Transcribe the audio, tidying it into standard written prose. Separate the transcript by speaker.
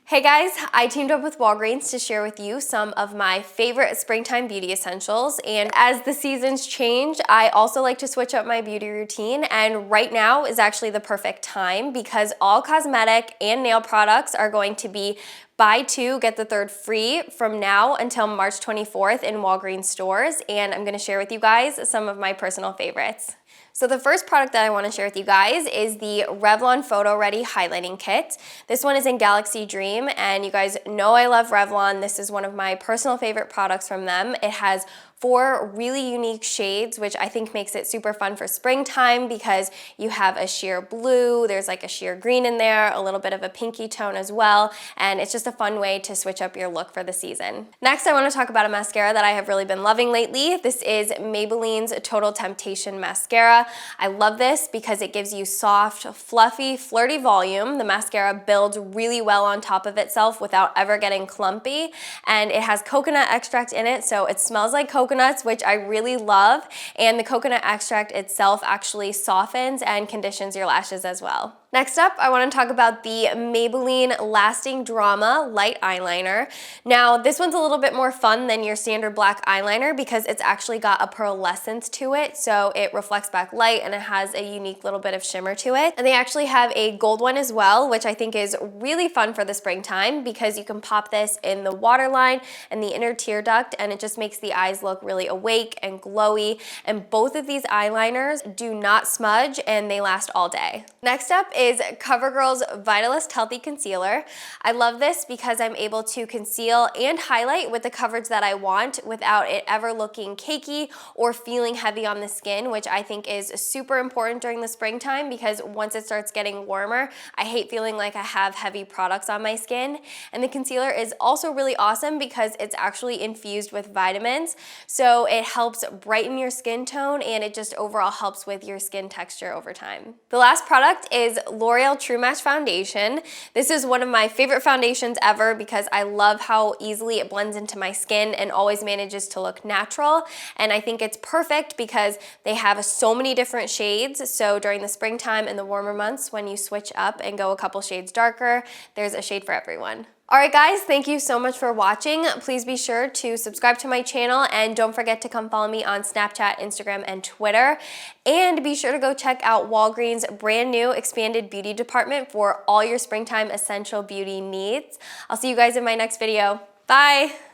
Speaker 1: Hey guys, I teamed up with Walgreens to share with you some of my favorite springtime beauty essentials, and as the seasons change, I also like to switch up my beauty routine, and right now is actually the perfect time because all cosmetic and nail products are going to be buy two, get the third free from now until March 24th in Walgreens stores, and I'm gonna share with you guys some of my personal favorites. So the first product that I want to share with you guys is the Revlon Photo Ready Highlighting Kit. This one is in Galaxy Dream, and you guys know I love Revlon. This is one of my personal favorite products from them. It has 4 really unique shades, which I think makes it super fun for springtime because you have a sheer blue, there's like a sheer green in there, a little bit of a pinky tone as well, and it's just a fun way to switch up your look for the season. Next, I want to talk about a mascara that I have really been loving lately. This is Maybelline's Total Temptation Mascara. I love this because it gives you soft, fluffy, flirty volume. The mascara builds really well on top of itself without ever getting clumpy, and it has coconut extract in it, so it smells like coconuts, which I really love, and the coconut extract itself actually softens and conditions your lashes as well. Next up, I want to talk about the Maybelline Lasting Drama Light Eyeliner. Now, this one's a little bit more fun than your standard black eyeliner because it's actually got a pearlescence to it, so it reflects back light and it has a unique little bit of shimmer to it. And they actually have a gold one as well, which I think is really fun for the springtime because you can pop this in the waterline and the inner tear duct, and it just makes the eyes look really awake and glowy. And both of these eyeliners do not smudge and they last all day. Next up is CoverGirl's Vitalist Healthy Concealer. I love this because I'm able to conceal and highlight with the coverage that I want without it ever looking cakey or feeling heavy on the skin, which I think is super important during the springtime because once it starts getting warmer, I hate feeling like I have heavy products on my skin. And the concealer is also really awesome because it's actually infused with vitamins, so it helps brighten your skin tone and it just overall helps with your skin texture over time. The last product is L'Oreal True Match Foundation. This is one of my favorite foundations ever because I love how easily it blends into my skin and always manages to look natural. And I think it's perfect because they have so many different shades. So during the springtime and the warmer months, when you switch up and go a couple shades darker, there's a shade for everyone. Alright guys, thank you so much for watching. Please be sure to subscribe to my channel and don't forget to come follow me on Snapchat, Instagram, and Twitter. And be sure to go check out Walgreens' brand new expanded beauty department for all your springtime essential beauty needs. I'll see you guys in my next video. Bye!